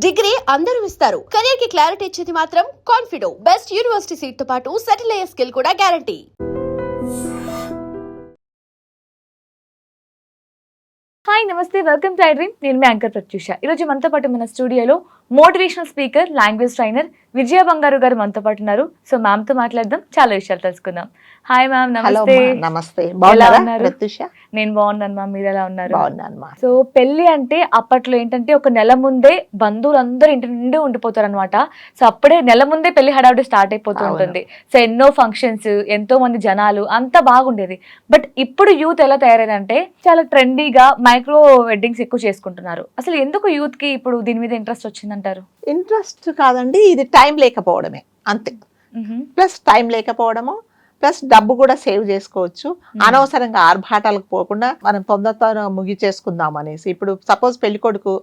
Degree అందరూ ఇస్తారు. Career కి క్లారిటీ ఇచ్చేది మాత్రం కాన్ఫిడో. బెస్ట్ యూనివర్సిటీ సీట్ తో పాటు సెటిల్ అయ్యే స్కిల్ కూడా గ్యారంటీ. హాయ్ నమస్తే, వెల్కమ్ టు ఐ డ్రీమ్. నేను మీ యాంకర్ ప్రత్యూష. ఈరోజు మనతో పాటు మన స్టూడియోలో మోటివేషనల్ స్పీకర్, లాంగ్వేజ్ ట్రైనర్ విజయ బంగారు గారు మనతో పాటు ఉన్నారు. సో మ్యామ్ తో మాట్లాడదాం, చాలా విషయాలు తెలుసుకుందాం. హాయ్ మ్యామ్, నమస్తే. నమస్తే. ఎలా ఉన్నారు? నేను బాగున్నాను మ్యామ్, మీరు ఎలా ఉన్నారు? బాగున్నాను. సో పెళ్లి అంటే అప్పట్లో ఏంటంటే ఒక నెల ముందే బంధువులందరూ ఇంటి నుండి ఉండిపోతారు అనమాట. సో అప్పుడే నెల ముందే పెళ్లి హడావుడి స్టార్ట్ అయిపోతూ ఉంటుంది. సో ఎన్నో ఫంక్షన్స్, ఎంతో మంది జనాలు, అంతా బాగుండేది. బట్ ఇప్పుడు యూత్ ఎలా తయారైందంటే చాలా ట్రెండీగా మైక్రో వెడ్డింగ్స్ ఎక్కువ చేసుకుంటున్నారు. అసలు ఎందుకు యూత్ కి ఇప్పుడు దీని మీద ఇంట్రెస్ట్ వచ్చిందంటారు? ఇంట్రెస్ట్ కాదండి, ఇది టైం లేకపోవడమే అంతే. ప్లస్ టైం లేకపోవడము, ప్లస్ డబ్బు కూడా సేవ్ చేసుకోవచ్చు. అనవసరంగా ఆర్భాటాలకు పోకుండా మనం తొందరతో ముగిచేసుకుందాం అనేసి. ఇప్పుడు సపోజ్ పెళ్లి కొడుకు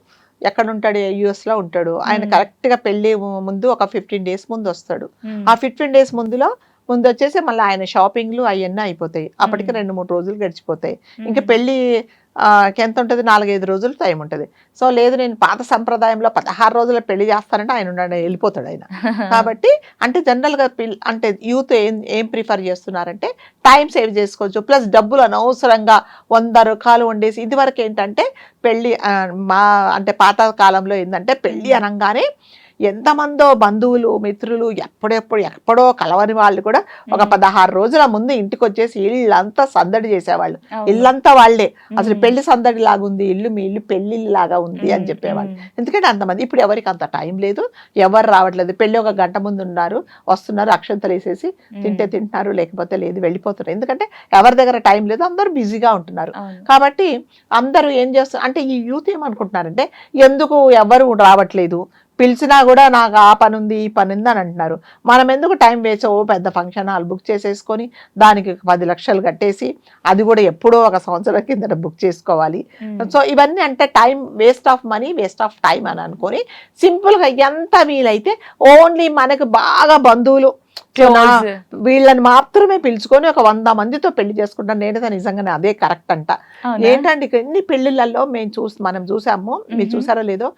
ఎక్కడ ఉంటాడు? US లో ఉంటాడు. ఆయన కరెక్ట్ గా పెళ్లి ముందు ఒక 15 days ముందు వస్తాడు. ఆ 15 days ముందు వచ్చేసి మళ్ళీ ఆయన షాపింగ్లు అవన్నీ అయిపోతాయి. అప్పటికి 2-3 రోజులు గడిచిపోతాయి. ఇంకా పెళ్లి ఎంత ఉంటుంది? 4-5 రోజులు టైం ఉంటుంది. సో లేదు, నేను పాత సంప్రదాయంలో 16 రోజుల పెళ్లి చేస్తానంటే ఆయన వెళ్ళిపోతాడు ఆయన. కాబట్టి అంటే జనరల్గా అంటే యూత్ ఏం ప్రిఫర్ చేస్తున్నారంటే టైం సేవ్ చేసుకోవచ్చు. ప్లస్ డబ్బులు అనవసరంగా 100 రకాలు వండేసి. ఇదివరకు ఏంటంటే పెళ్ళి అంటే పాత కాలంలో ఏంటంటే పెళ్ళి అనగానే ఎంతమందో బంధువులు, మిత్రులు, ఎప్పుడో కలవని వాళ్ళు కూడా ఒక 16 రోజుల ముందు ఇంటికి వచ్చేసి ఇల్లంతా సందడి చేసేవాళ్ళు. ఇల్లంతా వాళ్ళే. అసలు పెళ్లి సందడి లాగా ఉంది ఇల్లు, మీ ఇల్లు పెళ్లి లాగా ఉంది అని చెప్పేవాళ్ళు. ఎందుకంటే అంతమంది. ఇప్పుడు ఎవరికి అంత టైం లేదు, ఎవరు రావట్లేదు. పెళ్లి 1 గంట ముందు వస్తున్నారు, అక్షంతలు వేసేసి తింటున్నారు, లేకపోతే లేదు, వెళ్ళిపోతున్నారు. ఎందుకంటే ఎవరి దగ్గర టైం లేదు, అందరూ బిజీగా ఉంటున్నారు. కాబట్టి అందరూ ఏం చేస్తారు అంటే ఈ యూత్ ఏమనుకుంటున్నారంటే ఎందుకు ఎవరు రావట్లేదు, పిలిచినా కూడా నాకు ఆ పని ఉంది ఈ పని ఉంది అని అంటున్నారు. మనం ఎందుకు టైం వేస్ట్? పెద్ద ఫంక్షన్ హాల్ బుక్ చేసేసుకొని దానికి 10 లక్షలు కట్టేసి, అది కూడా ఎప్పుడో 1 సంవత్సరం కింద బుక్ చేసుకోవాలి. సో ఇవన్నీ అంటే time waste of money, waste of time అని అనుకొని సింపుల్గా ఎంత వీలైతే ఓన్లీ మనకు బాగా బంధువులు వీళ్ళని మాత్రమే పిలుచుకొని ఒక 100 మందితో పెళ్లి చేసుకుంటాను. నేనైతే నిజంగానే అదే కరెక్ట్ అంట. ఏంటంటే ఎన్ని పెళ్లిళ్ళల్లో మనం చూసాము, మీరు చూసారో లేదో,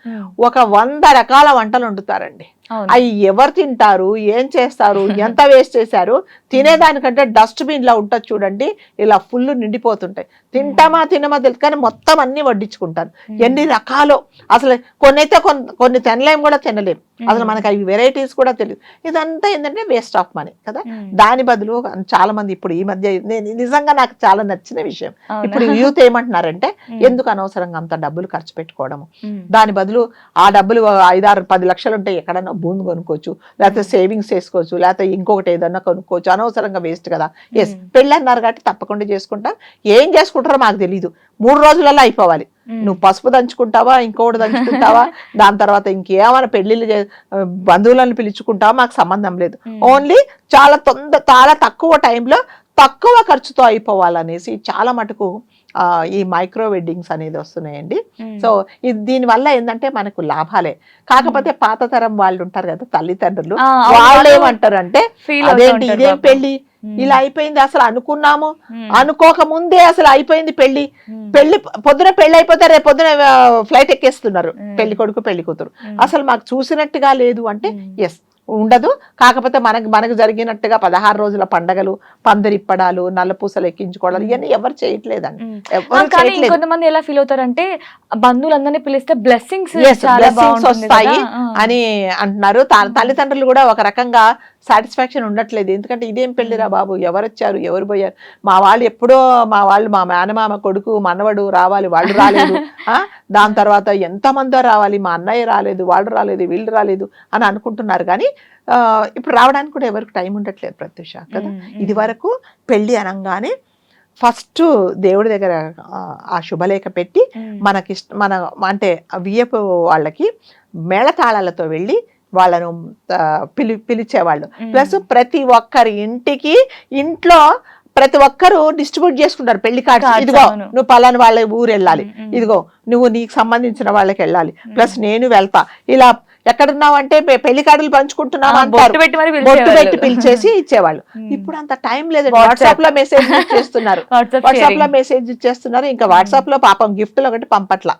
ఒక 100 రకాల వంటలు వండుతారండి. అవి ఎవరు తింటారు, ఏం చేస్తారు, ఎంత వేస్ట్ చేశారు? తినేదానికంటే డస్ట్బిన్ లో ఉంటుంది చూడండి, ఇలా ఫుల్ నిండిపోతుంటాయి. తింటామా తెలుసు, కానీ మొత్తం అన్ని వడ్డించుకుంటారు. ఎన్ని రకాలు అసలు కొన్ని తినలేం కూడా తినలేం. అసలు మనకి అవి వెరైటీస్ కూడా తెలియదు. ఇదంతా ఏంటంటే వేస్ట్ ఆఫ్ మనీ కదా. దాని బదులు చాలా మంది ఇప్పుడు ఈ మధ్య నిజంగా నాకు చాలా నచ్చిన విషయం, ఇప్పుడు యూత్ ఏమంటున్నారంటే ఎందుకు అనవసరంగా అంత డబ్బులు ఖర్చు పెట్టుకోవడము, దాని బదులు ఆ డబ్బులు 5-6-10 లక్షలు ఉంటే ఎక్కడన్నా భూమి కొనుక్కోవచ్చు, లేకపోతే సేవింగ్స్ చేసుకోవచ్చు, లేకపోతే ఇంకొకటి ఏదన్నా కొనుక్కోవచ్చు. అనవసరంగా వేస్ట్ కదా. ఎస్, పెళ్ళి అన్నారు కాబట్టి తప్పకుండా చేసుకుంటాం. ఏం చేసుకుంటారో మాకు తెలీదు. 3 రోజులలో అయిపోవాలి. నువ్వు పసుపు దంచుకుంటావా, ఇంకొకటి దంచుకుంటావా, దాని తర్వాత ఇంకేమైనా పెళ్లిళ్ళు బంధువులను పిలుచుకుంటావా, మాకు సంబంధం లేదు. ఓన్లీ చాలా తక్కువ టైంలో తక్కువ ఖర్చుతో అయిపోవాలనేసి చాలా మటుకు ఈ మైక్రో వెడ్డింగ్స్ అనేది వస్తున్నాయండి. సో దీనివల్ల ఏంటంటే మనకు లాభాలే. కాకపోతే పాత తరం వాళ్ళు ఉంటారు కదా, తల్లిదండ్రులు, వాళ్ళు ఏమంటారు అంటే అదేంటి ఇదేం పెళ్లి ఇలా అయిపోయింది, అసలు అనుకున్నాము అనుకోక ముందే అసలు అయిపోయింది పెళ్లి. పొద్దున పెళ్లి అయిపోతే రేపు పొద్దున ఫ్లైట్ ఎక్కేస్తున్నారు పెళ్లి కొడుకు పెళ్లి కూతురు. అసలు మాకు చూసినట్టుగా లేదు అంటే ఎస్ ఉండదు. కాకపోతే మనకు జరిగినట్టుగా 16 రోజుల పండగలు, పందిరిప్పడాలు, నల్లపూసలు ఎక్కించుకోవడాలు ఇవన్నీ ఎవరు చేయట్లేదండి. కొంతమంది ఎలా ఫీల్ అవుతారంటే బంధువులందరినీ పిలిస్తే బ్లెస్సింగ్స్ వస్తాయి అని అంటున్నారు. తల్లిదండ్రులు కూడా ఒక రకంగా సాటిస్ఫాక్షన్ ఉండట్లేదు. ఎందుకంటే ఇదేం పెళ్లిరా బాబు, ఎవరు వచ్చారు, ఎవరు పోయారు, మా వాళ్ళు మా మేనమామ కొడుకు మనవడు రావాలి, వాళ్ళు రాలేదు. దాని తర్వాత ఎంతమందో రావాలి, మా అన్నయ్య రాలేదు, వాళ్ళు రాలేదు, వీళ్ళు రాలేదు అని అనుకుంటున్నారు. కానీ ఇప్పుడు రావడానికి కూడా ఎవరికి టైం ఉండట్లేదు ప్రత్యూష కదా. ఇది వరకు పెళ్లి అనగానే ఫస్ట్ దేవుడి దగ్గర ఆ శుభలేఖ పెట్టి మన అంటే వియ్యపు వాళ్ళకి మేళతాళాలతో వెళ్ళి వాళ్ళను పిలిచేవాళ్ళు. ప్లస్ ప్రతి ఒక్కరి ఇంట్లో ప్రతి ఒక్కరు డిస్ట్రిబ్యూట్ చేసుకుంటారు పెళ్లి కార్డ్స్. ఇదిగో నువ్వు పలానా వాళ్ళ ఊరు వెళ్ళాలి, ఇదిగో నువ్వు నీకు సంబంధించిన వాళ్ళకి వెళ్ళాలి, ప్లస్ నేను వెళ్తా. ఎక్కడున్నావు అంటే పెళ్లి కార్డులు పంచుకుంటున్నావు అంటారు, బొట్టు పెట్టి మరి బొట్టు పెట్టి పిలిచేవాళ్ళు. పిలిచేసి ఇచ్చేవాళ్ళు. ఇప్పుడు అంత టైం లేదండి, వాట్సాప్ లో మెసేజ్ ఇచ్చేస్తున్నారు, వాట్సాప్ లో మెసేజ్ ఇచ్చేస్తున్నారు. ఇంకా వాట్సాప్ లో పాపం గిఫ్ట్లు ఒకటి పంపట్ల,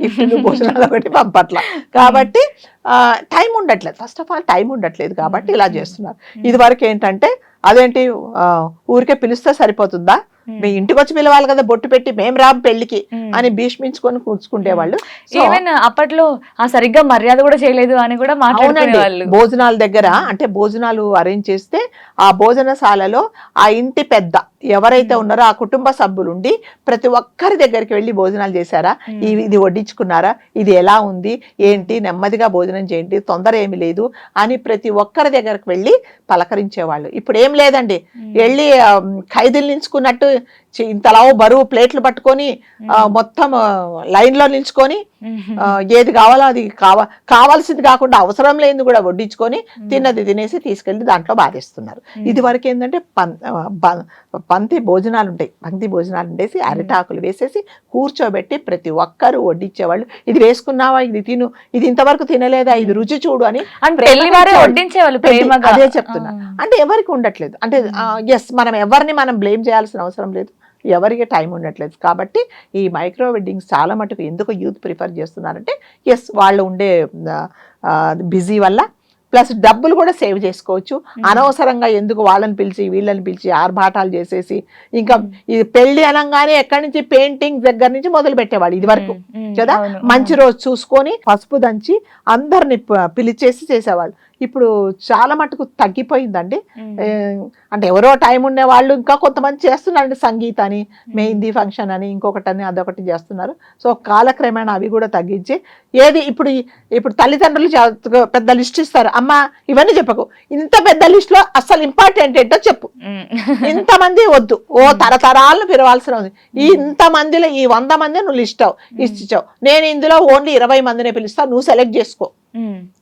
గిఫ్ట్లు భోజనాలు ఒకటి పంపట్ల. కాబట్టి టైం ఉండట్లేదు, ఫస్ట్ ఆఫ్ ఆల్ టైం ఉండట్లేదు కాబట్టి ఇలా చేస్తున్నారు. ఇది వరకు ఏంటంటే అదేంటి ఊరికే పిలిస్తే సరిపోతుందా, మీ ఇంటికి వచ్చి పిలవాలి కదా, బొట్టు పెట్టి మేము రాం పెళ్లికి అని భీష్మించుకొని కూర్చుకుంటేవాళ్ళు. ఈవెన్ అప్పట్లో సరిగ్గా మర్యాద కూడా చేయలేదు అని కూడా మాట్లాడుకునేవాళ్ళు. భోజనాల దగ్గర అంటే భోజనాలు అరేంజ్ చేస్తే ఆ భోజనశాలలో ఆ ఇంటి పెద్ద ఎవరైతే ఉన్నారో ఆ కుటుంబ సభ్యులు ఉండి ప్రతి ఒక్కరి దగ్గరికి వెళ్ళి భోజనాలు చేశారా, ఇది వడ్డించుకున్నారా, ఇది ఎలా ఉంది ఏంటి, నెమ్మదిగా భోజనం చేయండి, తొందర ఏమి లేదు అని ప్రతి ఒక్కరి దగ్గరికి వెళ్ళి పలకరించేవాళ్ళు. ఇప్పుడు ఏం లేదండి, వెళ్ళి ఖైదీలు నిల్చుకున్నట్టు ఇంతలా బరువు ప్లేట్లు పట్టుకొని మొత్తం లైన్ లో నిల్చుకొని ఏది కావాలో అది కావాల్సింది కాకుండా అవసరం లేనిది కూడా వడ్డించుకొని తిన్నది తినేసి తీసుకెళ్లి దాంట్లో బాధేస్తున్నారు. ఇది వరకు ఏంటంటే పంక్తి భోజనాలు ఉంటాయి, పంక్తి భోజనాలు ఉండేసి అరిటాకులు వేసేసి కూర్చోబెట్టి ప్రతి ఒక్కరు వడ్డించేవాళ్ళు. ఇది వేసుకున్నావా, ఇది తిను, ఇది ఇంతవరకు తినలేదా, ఇది రుచి చూడు అని అదే చెప్తున్నా. అంటే ఎవరికి ఉండట్లేదు, అంటే ఎస్ మనం ఎవరిని మనం బ్లేమ్ చేయాల్సిన అవసరం లేదు, ఎవరికి టైం ఉండట్లేదు. కాబట్టి ఈ మైక్రో వెడ్డింగ్స్ చాలా మటుకు ఎందుకు యూత్ ప్రిఫర్ చేస్తున్నారంటే ఎస్ వాళ్ళు ఉండే బిజీ వల్ల, ప్లస్ డబ్బులు కూడా సేవ్ చేసుకోవచ్చు. అనవసరంగా ఎందుకు వాళ్ళని పిలిచి వీళ్ళని పిలిచి ఆర్భాటాలు చేసేసి, ఇంకా ఇది పెళ్లి అనగానే ఎక్కడి నుంచి పెయింటింగ్ దగ్గర నుంచి మొదలు పెట్టేవాళ్ళు ఇది వరకు కదా, మంచి రోజు చూసుకొని పసుపు దంచి అందరిని పిలిచేసి చేసేవాళ్ళు. ఇప్పుడు చాలా మటుకు తగ్గిపోయిందండి. అంటే ఎవరో టైం ఉండే వాళ్ళు ఇంకా కొంతమంది చేస్తున్నారండి, సంగీత అని, మెహందీ ఫంక్షన్ అని, ఇంకొకటని అదొకటి చేస్తున్నారు. సో కాలక్రమేణా అవి కూడా తగ్గించి ఏది ఇప్పుడు తల్లిదండ్రులు పెద్ద లిస్ట్ ఇస్తారు, అమ్మ ఇవన్నీ చెప్పకు, ఇంత పెద్ద లిస్ట్ లో అసలు ఇంపార్టెంట్ ఏంటో చెప్పు, ఇంతమంది వద్దు, ఓ తరతరాలను పిలవాల్సిన ఉంది, ఈ ఇంతమందిలో ఈ 100 మంది నువ్వు లిస్ట్ ఇచ్చావు, నేను ఇందులో ఓన్లీ 20 మందినే పిలుస్తా, నువ్వు సెలెక్ట్ చేసుకో,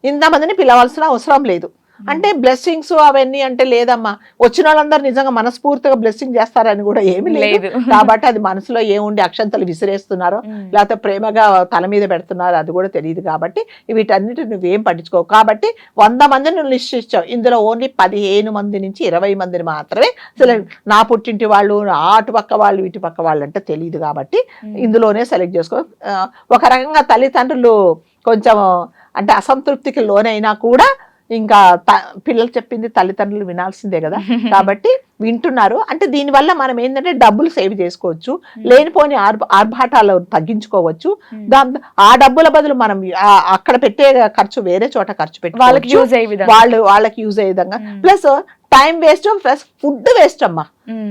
ఇంతమందిని పిలవాల్సిన అవసరం లేదు అంటే బ్లెస్సింగ్స్ అవన్నీ అంటే లేదమ్మా, వచ్చిన వాళ్ళందరూ నిజంగా మనస్ఫూర్తిగా బ్లెస్సింగ్ చేస్తారని కూడా ఏమీ లేదు. కాబట్టి అది మనసులో ఏముండి అక్షంతలు విసిరేస్తున్నారో లేకపోతే ప్రేమగా తల మీద పెడుతున్నారో అది కూడా తెలియదు. కాబట్టి వీటన్నిటి నువ్వేం పట్టించుకోవు. కాబట్టి 100 మందిని నువ్వు లిస్ట్ ఇచ్చావు, ఇందులో ఓన్లీ 15 మంది నుంచి 20 మందిని మాత్రమే సెలెక్ట్, నా పుట్టింటి వాళ్ళు, అటు పక్క వాళ్ళు, ఇటు పక్క వాళ్ళు అంటే తెలియదు కాబట్టి ఇందులోనే సెలెక్ట్ చేసుకో. ఒక రకంగా తల్లిదండ్రులు కొంచెం అంటే అసంతృప్తికి లోనైనా కూడా ఇంకా పిల్లలు చెప్పింది తల్లిదండ్రులు వినాల్సిందే కదా, కాబట్టి వింటున్నారు. అంటే దీనివల్ల మనం ఏంటంటే డబ్బులు సేవ్ చేసుకోవచ్చు, లేనిపోని ఆర్భాటాలు తగ్గించుకోవచ్చు. ఆ డబ్బుల బదులు మనం అక్కడ పెట్టే ఖర్చు వేరే చోట ఖర్చు పెట్టి వాళ్ళకి యూజ్ అయ్యే విధంగా. Plus time waste, plus food waste అమ్మా.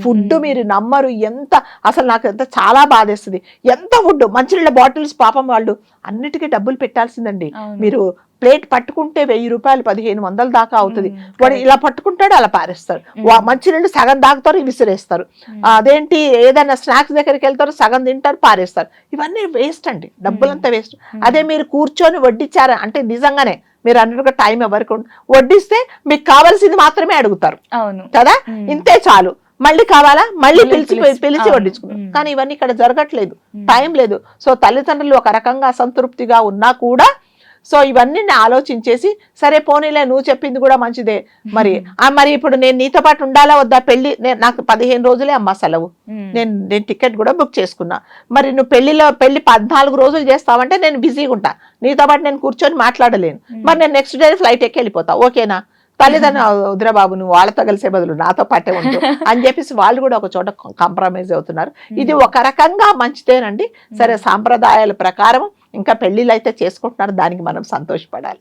ఫుడ్ మీరు నమ్మరు ఎంత, అసలు నాకు ఎంత చాలా బాధేస్తుంది. ఎంత ఫుడ్, మంచినీళ్ళ బాటిల్స్ పాపం వాళ్ళు అన్నిటికీ డబ్బులు పెట్టాల్సిందండి. మీరు ప్లేట్ పట్టుకుంటే 1000 రూపాయలు 1500 దాకా అవుతుంది. వాడు ఇలా పట్టుకుంటాడు, అలా పారేస్తారు. మంచినీళ్ళు సగం తాగుతారు, విసిరేస్తారు. అదేంటి ఏదైనా స్నాక్స్ దగ్గరికి వెళ్తారు, సగం తింటారు, పారేస్తారు. ఇవన్నీ వేస్ట్ అండి, డబ్బులంతా వేస్ట్. అదే మీరు కూర్చొని వడ్డించారా అంటే నిజంగానే మీరు అన్నట్టుగా టైం ఎవరికి వడ్డిస్తే మీకు కావాల్సింది మాత్రమే అడుగుతారు కదా, ఇంతే చాలు, మళ్ళీ కావాలా మళ్ళీ పిలిచి వడ్డించుకున్నారు. కానీ ఇవన్నీ ఇక్కడ జరగట్లేదు, టైం లేదు. సో తల్లిదండ్రులు ఒక రకంగా అసంతృప్తిగా ఉన్నా కూడా సో ఇవన్నీ ఆలోచించేసి సరే పోనీలే, నువ్వు చెప్పింది కూడా మంచిదే, మరి ఇప్పుడు నేను నీతో పాటు ఉండాలా వద్దా, పెళ్లి నాకు 15 రోజులే అమ్మా సెలవు, నేను టికెట్ కూడా బుక్ చేసుకున్నా, మరి నువ్వు పెళ్లి 14 రోజులు చేస్తావంటే నేను బిజీగా ఉంటా, నీతో పాటు నేను కూర్చొని మాట్లాడలేను, మరి నేను నెక్స్ట్ డే ఫ్లైట్ ఎక్కి వెళ్ళిపోతా, ఓకేనా? తల్లిదండ్రులు వద్దురాబాబు నువ్వు వాళ్ళతో కలిసే బదులు నాతో పాటే ఉండు అని చెప్పేసి వాళ్ళు కూడా ఒక చోట కాంప్రమైజ్ అవుతున్నారు. ఇది ఒక రకంగా మంచిదేనండి. సరే సాంప్రదాయాల ప్రకారం ఇంకా పెళ్లిళ్ళు అయితే చేసుకుంటున్నారు, దానికి మనం సంతోషపడాలి.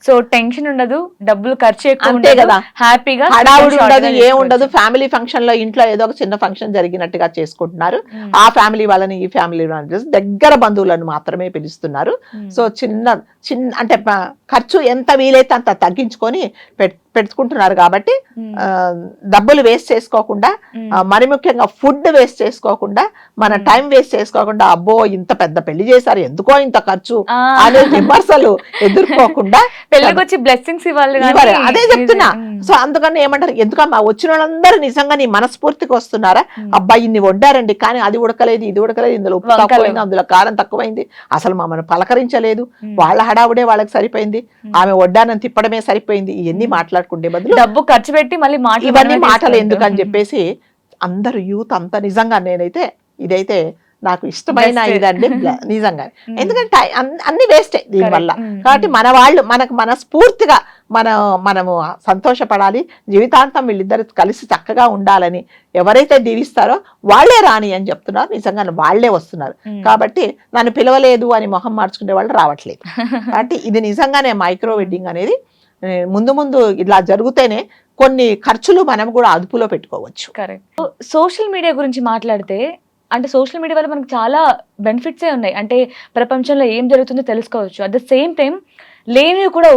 సో టెన్షన్ ఉండదు, డబ్బులు ఖర్చు అంతే కదా, హ్యాపీగా హడావుడి ఉండదు, ఏముండదు. ఫ్యామిలీ ఫంక్షన్ లో ఇంట్లో ఏదో ఒక చిన్న ఫంక్షన్ జరిగినట్టుగా చేసుకుంటున్నారు. ఆ ఫ్యామిలీ వాళ్ళని ఈ ఫ్యామిలీ వాళ్ళని దగ్గర బంధువులను మాత్రమే పిలుస్తున్నారు. సో చిన్న అంటే ఖర్చు ఎంత వీలైతే అంత తగ్గించుకొని పెట్టుకుంటున్నారు కాబట్టి డబ్బులు వేస్ట్ చేసుకోకుండా మరి ముఖ్యంగా ఫుడ్ వేస్ట్ చేసుకోకుండా మన టైం వేస్ట్ చేసుకోకుండా అబ్బో ఇంత పెద్ద పెళ్లి చేశారు ఎందుకో ఇంత ఖర్చు అనే విమర్శలు ఎదుర్కోకుండా పెళ్ళికి వచ్చి బ్లెస్సింగ్స్ ఇవ్వాలి అదే చెప్తున్నా. సో అందుకని ఏమంటారు ఎందుకమ్మా వచ్చిన వాళ్ళందరూ నిజంగా నీ మనస్ఫూర్తికి వస్తున్నారా అబ్బాయి ఇన్ని వండారండి కానీ అది ఉడకలేదు ఇది ఉడకలేదు ఇందులో ఉప్పు తక్కువైంది అందులో కారం తక్కువైంది అసలు మమ్మల్ని పలకరించలేదు వాళ్ళ హడావుడే వాళ్ళకి సరిపోయింది ఆమె వడ్డానని తిప్పడమే సరిపోయింది ఇవన్నీ మాట్లాడుకుంటే బదులు డబ్బు ఖర్చు పెట్టి మళ్ళీ ఇవన్నీ మాటలు ఎందుకని చెప్పేసి అందరు యూత్ అంతా నిజంగా నేనైతే ఇదైతే నాకు ఇష్టమైన ఇదండి నిజంగా ఎందుకంటే అన్ని వేస్టే దీనివల్ల కాబట్టి మన వాళ్ళు మనకు మనస్ఫూర్తిగా మనము సంతోషపడాలి జీవితాంతం వీళ్ళిద్దరు కలిసి చక్కగా ఉండాలని ఎవరైతే దీవిస్తారో వాళ్ళే రాని అని చెప్తున్నారు నిజంగా వాళ్ళే వస్తున్నారు కాబట్టి నన్ను పిలవలేదు అని మొహం మార్చుకునే వాళ్ళు రావట్లేదు కాబట్టి ఇది నిజంగానే మైక్రో వెడ్డింగ్ అనేది ముందు ముందు ఇలా జరిగితేనే కొన్ని ఖర్చులు మనం కూడా అదుపులో పెట్టుకోవచ్చు. కరెక్ట్. సోషల్ మీడియా గురించి మాట్లాడితే అంటే సోషల్ మీడియా వల్ల మనకు చాలా బెనిఫిట్సే ఉన్నాయి అంటే ప్రపంచంలో ఏం జరుగుతుందో తెలుసుకోవచ్చు అట్ ద సేమ్ టైం లేనివి కూడా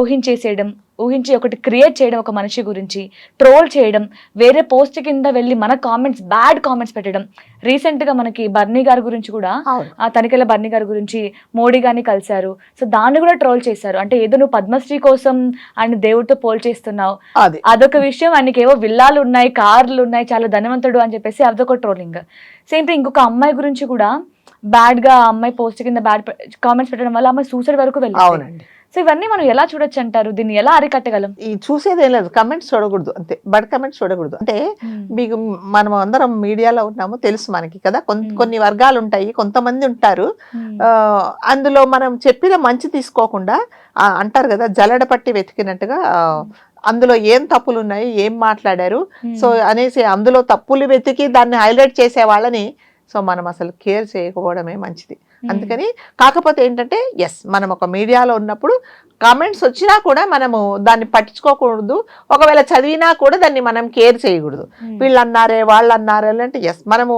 ఊహించి ఒకటి క్రియేట్ చేయడం ఒక మనిషి గురించి ట్రోల్ చేయడం వేరే పోస్ట్ కింద వెళ్ళి మన కామెంట్స్ బ్యాడ్ కామెంట్స్ పెట్టడం రీసెంట్గా మనకి బర్నీ గారి గురించి కూడా ఆ తనికెళ్ళ బర్నీ గారి గురించి మోడీ గారిని కలిశారు సో దాన్ని కూడా ట్రోల్ చేశారు అంటే ఏదో నువ్వు పద్మశ్రీ కోసం ఆయన దేవుడితో పోల్ చేస్తున్నావు అదొక విషయం ఆయనకి ఏవో విల్లాలు ఉన్నాయి కార్లు ఉన్నాయి చాలా ధనవంతుడు అని చెప్పేసి అదొక ట్రోలింగ్ సేమ్ టైం ఇంకొక అమ్మాయి గురించి కూడా బ్యాడ్ గా అమ్మాయి పోస్ట్ కింద బ్యాడ్ కామెంట్స్ పెట్టడం వల్ల అమ్మాయి సూసైడ్ వరకు వెళ్ళింది సో ఇవన్నీ మనం ఎలా చూడొచ్చు అంటారు దీన్ని ఎలా అరికట్టగలం ఈ చూసేదేం లేదు కమెంట్స్ చూడకూడదు అంతే బడ్ కమెంట్స్ చూడకూడదు అంటే మీకు మనం అందరం మీడియాలో ఉన్నాము తెలుసు మనకి కదా కొన్ని వర్గాలు ఉంటాయి కొంతమంది ఉంటారు అందులో మనం చెప్పిన మంచి తీసుకోకుండా అంటారు కదా జల్లెడ పట్టి వెతికినట్టుగా అందులో ఏం తప్పులు ఉన్నాయి ఏం మాట్లాడారు సో అనేసి అందులో తప్పులు వెతికి దాన్ని హైలైట్ చేసే వాళ్ళని సో మనం అసలు కేర్ చేయకపోవడమే మంచిది అందుకని కాకపోతే ఏంటంటే ఎస్ మనం ఒక మీడియాలో ఉన్నప్పుడు కామెంట్స్ వచ్చినా కూడా మనము దాన్ని పట్టించుకోకూడదు ఒకవేళ చదివినా కూడా దాన్ని మనం కేర్ చేయకూడదు వీళ్ళు అన్నారే వాళ్ళు అన్నారే అంటే ఎస్ మనము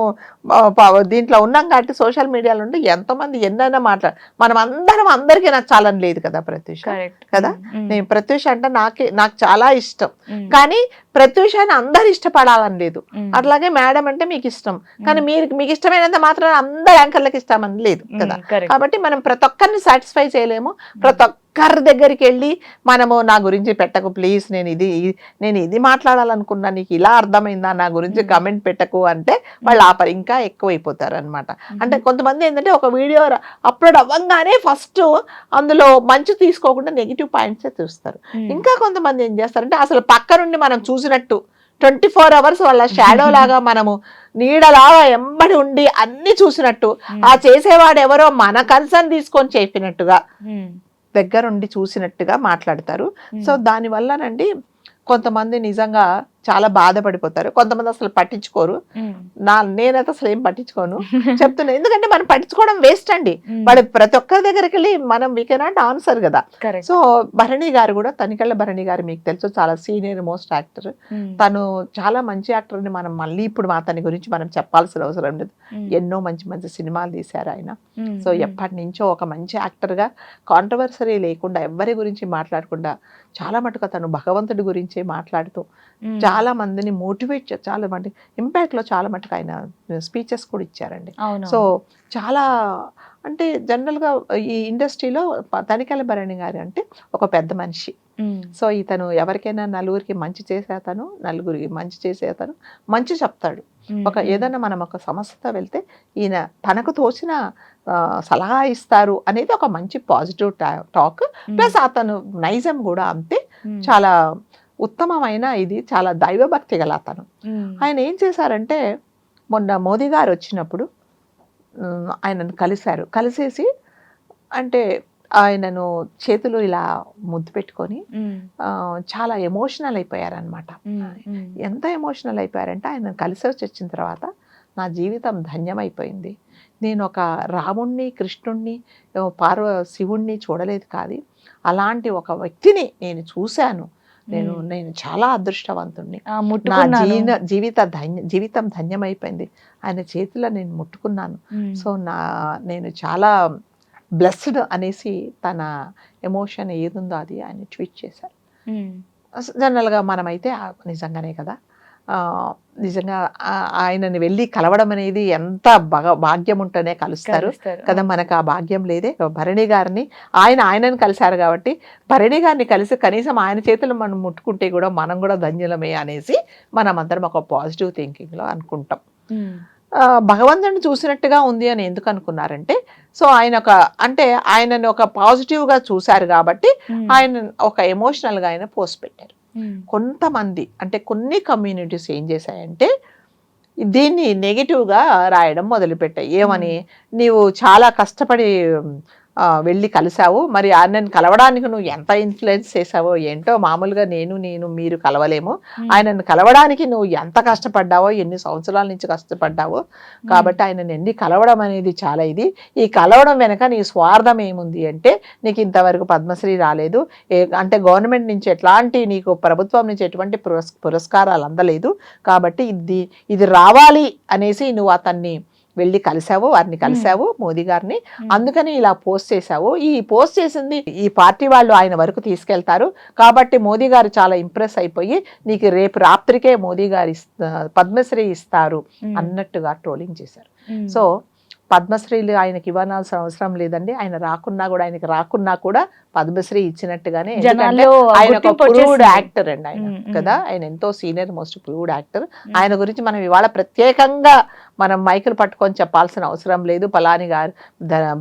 దీంట్లో ఉన్నాం కాబట్టి సోషల్ మీడియాలో ఉంటే ఎంతోమంది ఎన్నైనా మనం అందరికీ నచ్చాలని లేదు కదా ప్రత్యూష కదా నేను ప్రత్యూష అంటే నాకు చాలా ఇష్టం కానీ ప్రత్యూషాన్ని అందరు ఇష్టపడాలని లేదు అట్లాగే మేడం అంటే మీకు ఇష్టం కానీ మీకు ఇష్టమైనంత మాత్రం అందరు యాంకర్లకు ఇష్టమని లేదు కదా కాబట్టి మనం ప్రతి ఒక్కరిని సాటిస్ఫై చేయలేము ప్రతి ఒక్కరి దగ్గరికి వెళ్ళి మనము నా గురించి పెట్టకు ప్లీజ్ నేను ఇది మాట్లాడాలనుకున్నా నీకు ఇలా అర్థమైందా నా గురించి కమెంట్ పెట్టకు అంటే వాళ్ళు ఆపరు ఇంకా ఎక్కువైపోతారు అనమాట అంటే కొంతమంది ఏంటంటే ఒక వీడియో అప్లోడ్ అవ్వగానే ఫస్ట్ అందులో మంచి తీసుకోకుండా నెగిటివ్ పాయింట్సే చూస్తారు ఇంకా కొంతమంది ఏం చేస్తారంటే అసలు పక్క నుండి మనం చూసినట్టు 24 hours వాళ్ళ షాడో లాగా మనము నీడలాగా ఎంబడి ఉండి అన్ని చూసినట్టు ఆ చేసేవాడు ఎవరో మన కన్సర్న్ తీసుకొని చెప్పినట్టుగా దగ్గరుండి చూసినట్టుగా మాట్లాడతారు సో దాని వల్లనండి కొంతమంది నిజంగా చాలా బాధపడిపోతారు కొంతమంది అసలు పట్టించుకోరు నేనైతే అసలు ఏం పట్టించుకోను చెప్తున్నా ఎందుకంటే మనం పట్టించుకోవడం వేస్ట్ అండి వాడు ప్రతి ఒక్కరి దగ్గరికి వెళ్ళి మనం వీ కెనాట్ ఆన్సర్ కదా సో భరణి గారు కూడా తనికెళ్ళ భరణి గారు మీకు తెలుసు చాలా సీనియర్ మోస్ట్ యాక్టర్ తను చాలా మంచి యాక్టర్ అని మనం మళ్ళీ ఇప్పుడు తన గురించి మనం చెప్పాల్సిన అవసరం లేదు ఎన్నో మంచి మంచి సినిమాలు తీశారు ఆయన సో ఎప్పటి నుంచో ఒక మంచి యాక్టర్ గా కాంట్రవర్సరీ లేకుండా ఎవరి గురించి మాట్లాడకుండా చాలా మటుకు తను భగవంతుడి గురించి మాట్లాడుతూ చాలా మందిని మోటివేట్ చాలా మంది ఇంపాక్ట్ లో చాలా మటుకు ఆయన స్పీచెస్ కూడా ఇచ్చారండి సో చాలా అంటే జనరల్ గా ఈ ఇండస్ట్రీలో తనికెళ్ళ భరణి గారు అంటే ఒక పెద్ద మనిషి సో ఇతను ఎవరికైనా నలుగురికి మంచి చేసేతను నలుగురికి మంచి చేసేతను మంచి చెప్తాడు ఏదైనా మనం ఒక సమస్యతో వెళ్తే ఈయన తనకు తోచిన సలహా ఇస్తారు అనేది ఒక మంచి పాజిటివ్ టాక్ ప్లస్ అతను నైజం కూడా అంతే చాలా ఉత్తమమైన ఇది చాలా దైవభక్తి గల అతను ఆయన ఏం చేశారంటే మొన్న మోదీ గారు వచ్చినప్పుడు ఆయనను కలిసేసి అంటే ఆయనను చేతులు ఇలా ముద్దు పెట్టుకొని చాలా ఎమోషనల్ అయిపోయారనమాట ఎంత ఎమోషనల్ అయిపోయారంటే ఆయన కలిసి వచ్చిన తర్వాత నా జీవితం ధన్యమైపోయింది నేను ఒక రాముణ్ణి కృష్ణుణ్ణి శివుణ్ణి చూడలేదు కాదు అలాంటి ఒక వ్యక్తిని నేను చూశాను నేను చాలా అదృష్టవంతుణ్ణి నా జీవితం ధన్యమైపోయింది ఆయన చేతిలో నేను ముట్టుకున్నాను సో నేను చాలా బ్లెస్డ్ అనేసి తన ఎమోషన్ ఏదుందో అది ఆయన ట్వీట్ చేశారు జనరల్గా మనమైతే నిజంగానే కదా నిజంగా ఆయనని వెళ్ళి కలవడం అనేది ఎంత భాగ్యం ఉంటేనే కలుస్తారు కదా. మనకు ఆ భాగ్యం లేదే. భరణి గారిని ఆయనని కలిశారు కాబట్టి భరణి గారిని కలిసి కనీసం ఆయన చేతులు మనం ముట్టుకుంటే కూడా మనం కూడా ధన్యులమే అనేసి మనం అందరం ఒక పాజిటివ్ థింకింగ్లో అనుకుంటాం. భగవంతుడిని చూసినట్టుగా ఉంది అని ఎందుకు అనుకున్నారంటే, సో ఆయన ఆయనని ఒక పాజిటివ్గా చూశారు కాబట్టి ఆయన ఒక ఎమోషనల్గా ఆయన పోస్ట్ పెట్టారు. కొంతమంది కొన్ని కమ్యూనిటీస్ ఏం చేశాయంటే దీన్ని నెగిటివ్గా రాయడం మొదలుపెట్టాయి. ఏమని, నీవు చాలా కష్టపడి వెళ్ళి కలిసావు, మరి ఆయనను కలవడానికి నువ్వు ఎంత ఇన్ఫ్లుయెన్స్ చేసావో ఏంటో, మామూలుగా మీరు కలవలేము, ఆయనను కలవడానికి నువ్వు ఎంత కష్టపడ్డావో, ఎన్ని సంవత్సరాల నుంచి కష్టపడ్డావో, కాబట్టి ఆయనను ఎన్ని కలవడం అనేది చాలా ఇది. ఈ కలవడం వెనక నీ స్వార్థం ఏముంది అంటే, నీకు ఇంతవరకు పద్మశ్రీ రాలేదు, అంటే గవర్నమెంట్ నుంచి ఎట్లాంటి, నీకు ప్రభుత్వం నుంచి ఎటువంటి పురస్కారాలు అందలేదు, కాబట్టి ఇది రావాలి అనేసి నువ్వు అతన్ని వెళ్ళి వారిని కలిసావు మోదీ గారిని, అందుకని ఇలా పోస్ట్ చేశావు. ఈ పోస్ట్ చేసింది ఈ పార్టీ వాళ్ళు ఆయన వరకు తీసుకెళ్తారు కాబట్టి మోదీ గారు చాలా ఇంప్రెస్ అయిపోయి నీకు రేపు రాత్రికే మోదీ గారు పద్మశ్రీ ఇస్తారు అన్నట్టుగా ట్రోలింగ్ చేశారు. సో పద్మశ్రీలు ఆయనకి ఇవ్వాల్సిన అవసరం లేదండి. ఆయనకి రాకున్నా కూడా పద్మశ్రీ ఇచ్చినట్టుగానే, ఆయన ఒక ప్రూవ్డ్ యాక్టర్ అండి ఆయన కదా. ఆయన ఎంతో సీనియర్ మోస్ట్ ప్రూవ్డ్ యాక్టర్. ఆయన గురించి మనం ఇవాళ ప్రత్యేకంగా మనం మైకులు పట్టుకొని చెప్పాల్సిన అవసరం లేదు.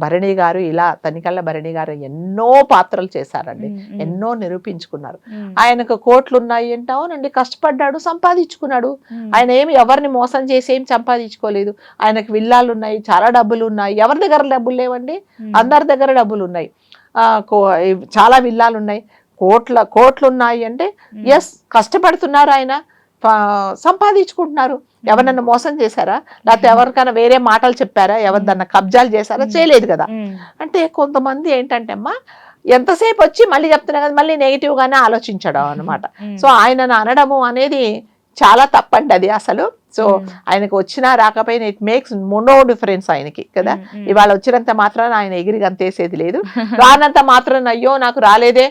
భరణి గారు ఇలా తనికళ్ళ భరణి గారు ఎన్నో పాత్రలు చేశారండి, ఎన్నో నిరూపించుకున్నారు. ఆయనకు కోట్లు ఉన్నాయి అంటే, అవునండి, కష్టపడ్డాడు, సంపాదించుకున్నాడు. ఆయన ఏమి ఎవరిని మోసం చేసి ఏం సంపాదించుకోలేదు. ఆయనకు విల్లాలు ఉన్నాయి, చాలా డబ్బులు ఉన్నాయి. ఎవరి దగ్గర డబ్బులు లేవండి, అందరి దగ్గర డబ్బులు ఉన్నాయి. చాలా విల్లాలు ఉన్నాయి, కోట్లు ఉన్నాయి అంటే ఎస్, కష్టపడుతున్నారు, ఆయన సంపాదించుకుంటున్నారు. ఎవరన్నా మోసం చేశారా, లేకపోతే ఎవరికైనా వేరే మాటలు చెప్పారా, ఎవరిదన్నా కబ్జాలు చేశారా, చేయలేదు కదా. అంటే కొంతమంది ఏంటంటే అమ్మా, ఎంతసేపు వచ్చి మళ్ళీ చెప్తున్నా కదా, మళ్ళీ నెగిటివ్ గానే ఆలోచించడం అనమాట. సో ఆయనను అనడము అనేది చాలా తప్పండి అది అసలు. సో ఆయనకు వచ్చినా రాకపోయినా ఇట్ మేక్స్ నో డిఫరెన్స్ ఆయనకి కదా. ఇవాళ వచ్చినంత మాత్రాన ఆయన ఎగిరి గంతేసేది లేదు, రానంత మాత్రాన అయ్యో నాకు రాలేదే,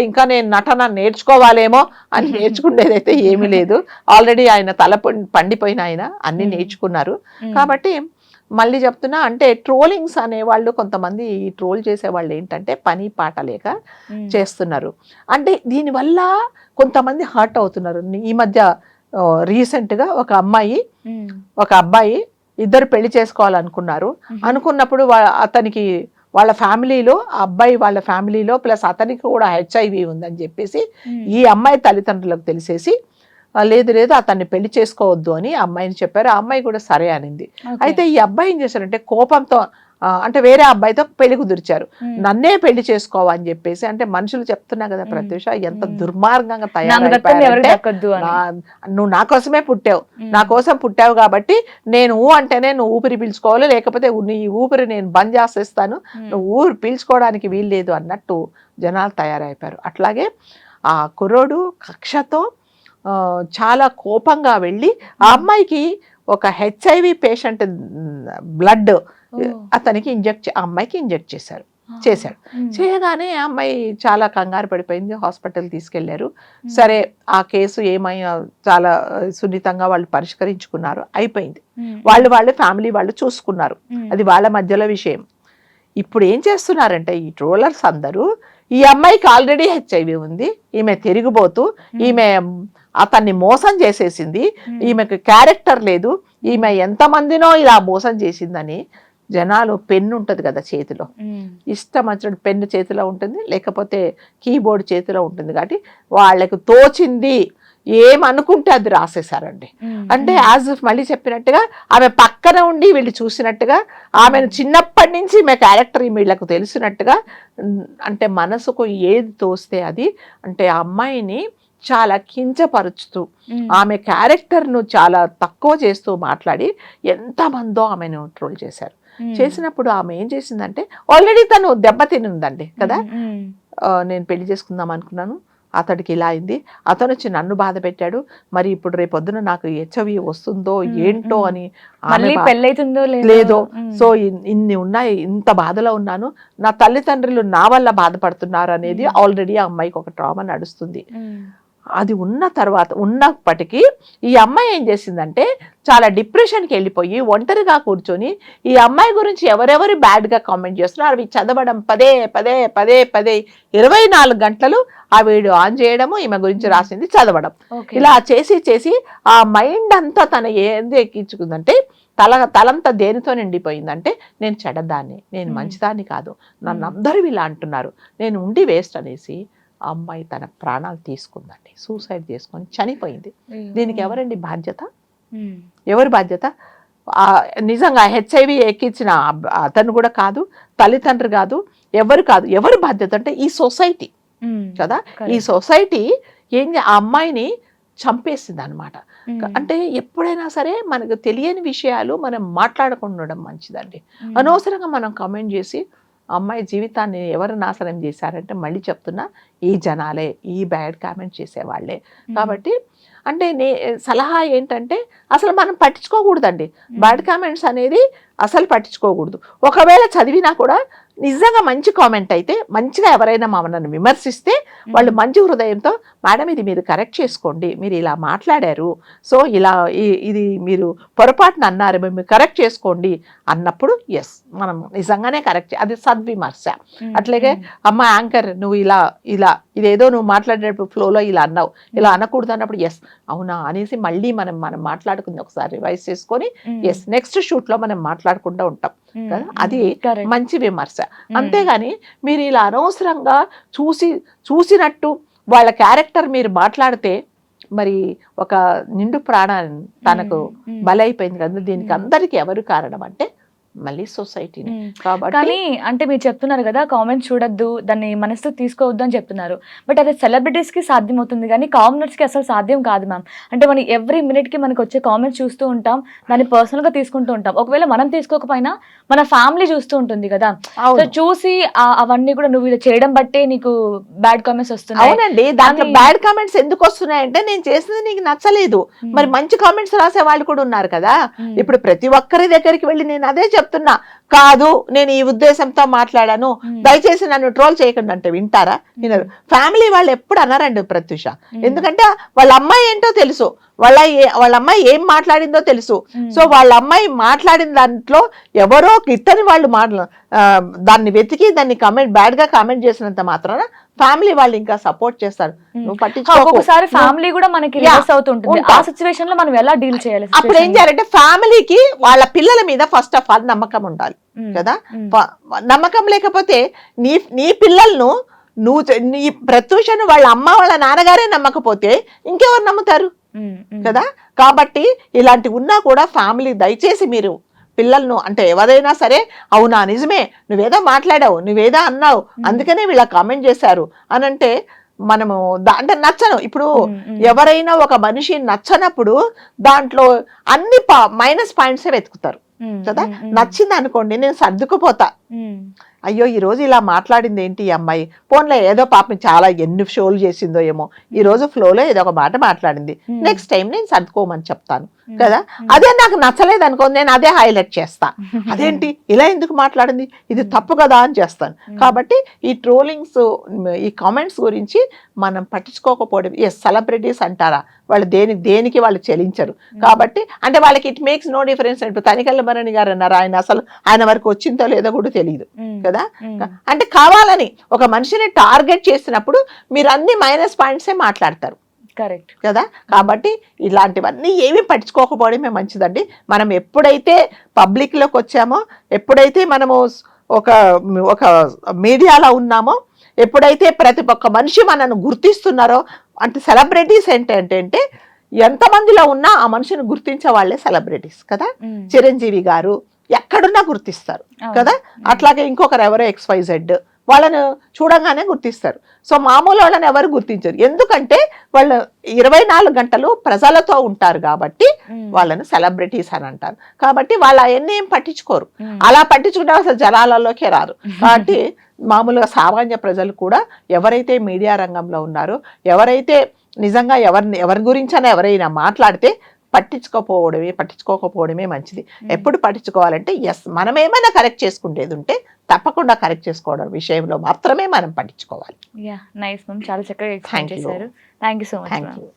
ఇంకా నేను నటన నేర్చుకోవాలేమో అని నేర్చుకునేదైతే ఏమీ లేదు. ఆల్రెడీ ఆయన తల పండిపోయిన ఆయన అన్ని నేర్చుకున్నారు. కాబట్టి మళ్ళీ చెప్తున్నా, అంటే ట్రోలింగ్స్ అనేవాళ్ళు, కొంతమంది ట్రోల్ చేసేవాళ్ళు ఏంటంటే పని పాట లేక చేస్తున్నారు. అంటే దీనివల్ల కొంతమంది హర్ట్ అవుతున్నారు. ఈ మధ్య రీసెంట్గా ఒక అబ్బాయి ఇద్దరు పెళ్లి చేసుకోవాలనుకున్నారు. అనుకున్నప్పుడు అతనికి వాళ్ళ ఫ్యామిలీలో, ఆ అబ్బాయి వాళ్ళ ఫ్యామిలీలో ప్లస్ అతనికి కూడా HIV ఉందని చెప్పేసి ఈ అమ్మాయి తల్లిదండ్రులకు తెలిసేసి, లేదు అతన్ని పెళ్లి చేసుకోవద్దు అని అమ్మాయిని చెప్పారు. ఆ అమ్మాయి కూడా సరే అనింది. అయితే ఈ అబ్బాయి ఏం చేశారంటే కోపంతో, అంటే వేరే అబ్బాయితో పెళ్లి కుదిర్చారు, నన్నే పెళ్లి చేసుకోవని చెప్పేసి. అంటే మనుషులు చెప్తున్నా కదా ప్రత్యూష, ఎంత దుర్మార్గంగా తయారైపోయారంటే, నువ్వు నా కోసమే పుట్టావు, నా కోసం పుట్టావు కాబట్టి నేను అంటేనే నువ్వు ఊపిరి పీల్చుకోవాలి, లేకపోతే నీ ఊపిరి నేను బంద్ చేసేస్తాను, నువ్వు ఊపిరి పీల్చుకోవడానికి వీల్లేదు అన్నట్టు జనాలు తయారైపోయారు. అట్లాగే ఆ కుర్రోడు కక్షతో చాలా కోపంగా వెళ్ళి ఆ అమ్మాయికి ఒక HIV పేషెంట్ బ్లడ్ అతనికి అమ్మాయికి ఇంజెక్ట్ చేశాడు. చేయగానే ఆ అమ్మాయి చాలా కంగారు పడిపోయింది, హాస్పిటల్ తీసుకెళ్లారు. సరే ఆ కేసు ఏమైనా చాలా సున్నితంగా వాళ్ళు పరిష్కరించుకున్నారు, అయిపోయింది. వాళ్ళు ఫ్యామిలీ వాళ్ళు చూసుకున్నారు, అది వాళ్ళ మధ్యలో విషయం. ఇప్పుడు ఏం చేస్తున్నారంటే ఈ ట్రోలర్స్ అందరూ, ఈ అమ్మాయికి ఆల్రెడీ HIV ఉంది, ఈమె తిరిగిపోతూ, ఈమె అతన్ని మోసం చేసేసింది, ఈమెకు క్యారెక్టర్ లేదు, ఈమె ఎంతమందినో ఇలా మోసం చేసిందని జనాలు, పెన్ను ఉంటుంది కదా చేతిలో, ఇష్టం వచ్చినట్టు పెన్ను చేతిలో ఉంటుంది, లేకపోతే కీబోర్డ్ చేతిలో ఉంటుంది, కాబట్టి వాళ్ళకు తోచింది ఏమనుకుంటే అది రాసేసారండి. అంటే యాజ్ ఇఫ్ మళ్ళీ చెప్పినట్టుగా ఆమె పక్కన ఉండి వీళ్ళు చూసినట్టుగా, ఆమెను చిన్నప్పటి నుంచి ఈమె క్యారెక్టర్ వీళ్ళకు తెలిసినట్టుగా, అంటే మనసుకు ఏది తోస్తే అది, అంటే ఆ అమ్మాయిని చాలా కించపరుచుతూ, ఆమె క్యారెక్టర్ను చాలా తక్కువ చేస్తూ మాట్లాడి ఎంతమందో ఆమెను ట్రోల్ చేశారు. చేసినప్పుడు ఆమె ఏం చేసిందంటే, ఆల్రెడీ తను దెబ్బతిని ఉందండి కదా, నేను పెళ్లి చేసుకుందాం అనుకున్నాను, అతడికి ఇలా అయింది, అతను వచ్చి నన్ను బాధ పెట్టాడు, మరి ఇప్పుడు రేపొద్దున నాకు హెచ్ఐవి వస్తుందో ఏంటో అని మళ్ళీ పెళ్ళైతుందో లేదో, సో ఇన్ని ఉన్నాయి, ఇంత బాధలో ఉన్నాను, నా తల్లిదండ్రులు నా వల్ల బాధపడుతున్నారు అనేది ఆల్రెడీ ఆ అమ్మాయికి ఒక ట్రామా నడుస్తుంది. అది ఉన్నప్పటికీ ఈ అమ్మాయి ఏం చేసిందంటే చాలా డిప్రెషన్కి వెళ్ళిపోయి ఒంటరిగా కూర్చొని ఈ అమ్మాయి గురించి ఎవరెవరు బ్యాడ్గా కామెంట్ చేస్తున్నారు అవి చదవడం, పదే 24 గంటలు ఆ వీడియో ఆన్ చేయడము, ఈమె గురించి రాసింది చదవడం, ఇలా చేసి ఆ మైండ్ అంతా తన ఏంది ఎక్కించుకుందంటే తలంతా దేనితో నిండిపోయిందంటే నేను చెడ్డదాన్ని, నేను మంచిదాన్ని కాదు, నన్ను అందరూ ఇలా అంటున్నారు, నేను ఉండి వేస్ట్ అనేసి ఆ అమ్మాయి తన ప్రాణాలు తీసుకుందండి, సూసైడ్ చేసుకొని చనిపోయింది. దీనికి ఎవరండి బాధ్యత? ఎవరి బాధ్యత? నిజంగా హెచ్ఐవి ఎక్కించిన అతను కూడా కాదు, తల్లిదండ్రులు కాదు, ఎవరు బాధ్యత అంటే ఈ సొసైటీ కదా. ఈ సొసైటీ ఆ అమ్మాయిని చంపేసింది అనమాట. అంటే ఎప్పుడైనా సరే మనకు తెలియని విషయాలు మనం మాట్లాడకుండా ఉండడం మంచిదండి. అనవసరంగా మనం కామెంట్ చేసి అమ్మాయి జీవితాన్ని ఎవరు నాశనం చేశారంటే మళ్ళీ చెప్తున్నా ఈ జనాలే, ఈ బ్యాడ్ కామెంట్ చేసేవాళ్ళే. కాబట్టి అంటే సలహా ఏంటంటే అసలు మనం పట్టించుకోకూడదండి, బ్యాడ్ కామెంట్స్ అనేది అసలు పట్టించుకోకూడదు. ఒకవేళ చదివినా కూడా నిజంగా మంచి కామెంట్ అయితే, మంచిగా ఎవరైనా మమ్మల్ని విమర్శిస్తే వాళ్ళు మంచి హృదయంతో మేడం ఇది మీరు కరెక్ట్ చేసుకోండి, మీరు ఇలా మాట్లాడారు, సో ఇలా ఇది మీరు పొరపాటున అన్నారు, మీరు కరెక్ట్ చేసుకోండి అన్నప్పుడు ఎస్ మనం నిజంగానే కరెక్ట్, అది సద్విమర్శ. అట్లాగే అమ్మ యాంకర్ నువ్వు ఇలా ఇదేదో నువ్వు మాట్లాడేటప్పుడు ఫ్లోలో ఇలా అన్నావు, ఇలా అనకూడదు అన్నప్పుడు ఎస్ అవునా అనేసి మళ్ళీ మనం మాట్లాడుకుంది ఒకసారి రివైజ్ చేసుకొని ఎస్ నెక్స్ట్ షూట్ లో మనం మాట్లాడకుండా ఉంటాం కదా, అది మంచి విమర్శ. అంతేగాని మీరు ఇలా అనవసరంగా చూసినట్టు వాళ్ళ క్యారెక్టర్ మీరు మాట్లాడితే మరి ఒక నిండు ప్రాణాన్ని తనకు బలైపోయింది కదా. దీనికి అందరికి ఎవరు కారణం అంటే మళ్ళీ సొసైటీని. కాబట్టి కానీ అంటే మీరు చెప్తున్నారు కదా కామెంట్స్ చూడొద్దు, దాన్ని మనసుతో తీసుకోవద్దు అని చెప్తున్నారు. బట్ అది సెలబ్రిటీస్ కి సాధ్యం అవుతుంది కానీ కామనర్స్ కి అసలు సాధ్యం కాదు మ్యామ్. అంటే మనం ఎవ్రీ మినిట్ కి మనకు వచ్చే కామెంట్స్ చూస్తూ ఉంటాం, దాన్ని పర్సనల్ గా తీసుకుంటూ ఉంటాం. ఒకవేళ మనం తీసుకోకపోయినా మన ఫ్యామిలీ చూస్తూ ఉంటుంది కదా, సో చూసి అవన్నీ కూడా నువ్వు ఇలా చేయడం బట్టే నీకు బ్యాడ్ కామెంట్స్ వస్తున్నాయి. అవునండి, దాంట్లో బ్యాడ్ కామెంట్స్ ఎందుకు వస్తున్నాయంటే నేను చేసింది నీకు నచ్చలేదు, మరి మంచి కామెంట్స్ రాసే వాళ్ళు కూడా ఉన్నారు కదా. ఇప్పుడు ప్రతి ఒక్కరి దగ్గరికి వెళ్ళి నేను అదే చెప్తున్నా, కాదు నేను ఈ ఉద్దేశంతో మాట్లాడాను, దయచేసి నన్ను ట్రోల్ చేయకండి అంటే వింటారా? వినరు. ఫ్యామిలీ వాళ్ళు ఎప్పుడు అన్నారండి ప్రత్యూష, ఎందుకంటే వాళ్ళ అమ్మాయి ఏంటో తెలుసు, వాళ్ళ అమ్మాయి ఏం మాట్లాడిందో తెలుసు. సో వాళ్ళ అమ్మాయి మాట్లాడిన దాంట్లో ఎవరో ఇతని వాళ్ళు దాన్ని వెతికి దాన్ని బ్యాడ్ గా కామెంట్ చేసినంత మాత్రాన ఫ్యామిలీ వాళ్ళు ఇంకా సపోర్ట్ చేస్తారు. నువ్వు ఒక్కొక్కసారి ఫ్యామిలీ కూడా మనకి రివర్స్ అవుతుంటుంది. ఆ సిచువేషన్ లో మనం ఎలా డీల్ చేయాలి? అప్పుడు ఏం చేయాలంటే ఫ్యామిలీకి వాళ్ళ పిల్లల మీద ఫస్ట్ ఆఫ్ ఆల్ నమ్మకం ఉండాలి కదా. నమ్మకం లేకపోతే నీ పిల్లలను నీ ప్రత్యూషను వాళ్ళ అమ్మ వాళ్ళ నాన్నగారే నమ్మకపోతే ఇంకెవరు నమ్ముతారు కదా. కాబట్టి ఇలాంటి ఉన్నా కూడా ఫ్యామిలీ దయచేసి మీరు పిల్లలను అంటే ఎవరైనా సరే అవునా నిజమే నువ్వేదో మాట్లాడావు, నువ్వేదో అన్నావు, అందుకనే వీళ్ళ కామెంట్ చేశారు అని అంటే మనము అంటే నచ్చను. ఇప్పుడు ఎవరైనా ఒక మనిషి నచ్చనప్పుడు దాంట్లో అన్ని మైనస్ పాయింట్సే వెతుకుతారు కదా. నచ్చింది అనుకోండి నేను సర్దుకుపోతా, అయ్యో ఈ రోజు ఇలా మాట్లాడింది ఏంటి ఈ అమ్మాయి, పోన్లే ఏదో పాపం చాలా ఎన్ని షోలు చేసిందో ఏమో, ఈ రోజు ఫ్లోలో ఏదో ఒక మాట మాట్లాడింది, నెక్స్ట్ టైం నేను సర్దుకోమని చెప్తాను కదా. అదే నాకు నచ్చలేదు అనుకో, నేను అదే హైలైట్ చేస్తా, అదేంటి ఇలా ఎందుకు మాట్లాడింది, ఇది తప్పు కదా అని చేస్తాను. కాబట్టి ఈ ట్రోలింగ్స్ ఈ కామెంట్స్ గురించి మనం పట్టించుకోకపోవడం. ఎస్ సెలబ్రిటీస్ అంటారా, వాళ్ళు దేనికి వాళ్ళు చెలించరు కాబట్టి అంటే వాళ్ళకి ఇట్ మేక్స్ నో డిఫరెన్స్. ఇప్పుడు తనికెళ్ళ భరణి గారు అన్నారు, ఆయన వరకు వచ్చిందో లేదో కూడా తెలియదు కదా. అంటే కావాలని ఒక మనిషిని టార్గెట్ చేసినప్పుడు మీరు అన్ని మైనస్ పాయింట్సే మాట్లాడతారు కరెక్ట్ కదా. కాబట్టి ఇలాంటివన్నీ ఏమీ పట్టించుకోకపోవడమే మంచిదండి. మనం ఎప్పుడైతే పబ్లిక్ లోకి వచ్చామో, ఎప్పుడైతే మనము ఒక మీడియాలో ఉన్నామో, ఎప్పుడైతే ప్రతి ఒక్క మనిషి మనను గుర్తిస్తున్నారో, అంటే సెలబ్రిటీస్ ఏంటంటే ఎంతమందిలో ఉన్నా ఆ మనిషిని గుర్తించే వాళ్ళే సెలబ్రిటీస్ కదా. చిరంజీవి గారు ఎక్కడున్నా గుర్తిస్తారు కదా. అట్లాగే ఇంకొకరు ఎవరో XYZ వాళ్ళను చూడంగానే గుర్తిస్తారు. సో మామూలు వాళ్ళని ఎవరు గుర్తించరు, ఎందుకంటే వాళ్ళు 24 గంటలు ప్రజలతో ఉంటారు కాబట్టి వాళ్ళను సెలబ్రిటీస్ అని అంటారు. కాబట్టి వాళ్ళు అవన్నీ ఏం పట్టించుకోరు. అలా పట్టించుకుంటే అసలు జనాలలోకే రారు. కాబట్టి మామూలుగా సామాన్య ప్రజలు కూడా ఎవరైతే మీడియా రంగంలో ఉన్నారో, ఎవరైతే నిజంగా ఎవరి గురించైనా ఎవరైనా మాట్లాడితే పట్టించుకోకపోవడమే మంచిది. ఎప్పుడు పట్టించుకోవాలంటే మనం ఏమైనా కరెక్ట్ చేసుకుంటేది ఉంటే తప్పకుండా కరెక్ట్ చేసుకోవడం విషయంలో మాత్రమే మనం పట్టించుకోవాలి. నైస్ మ్యామ్, చాలా చక్కగా ఎక్స్ప్లెయిన్ చేశారు. Thank you so much. Thank you.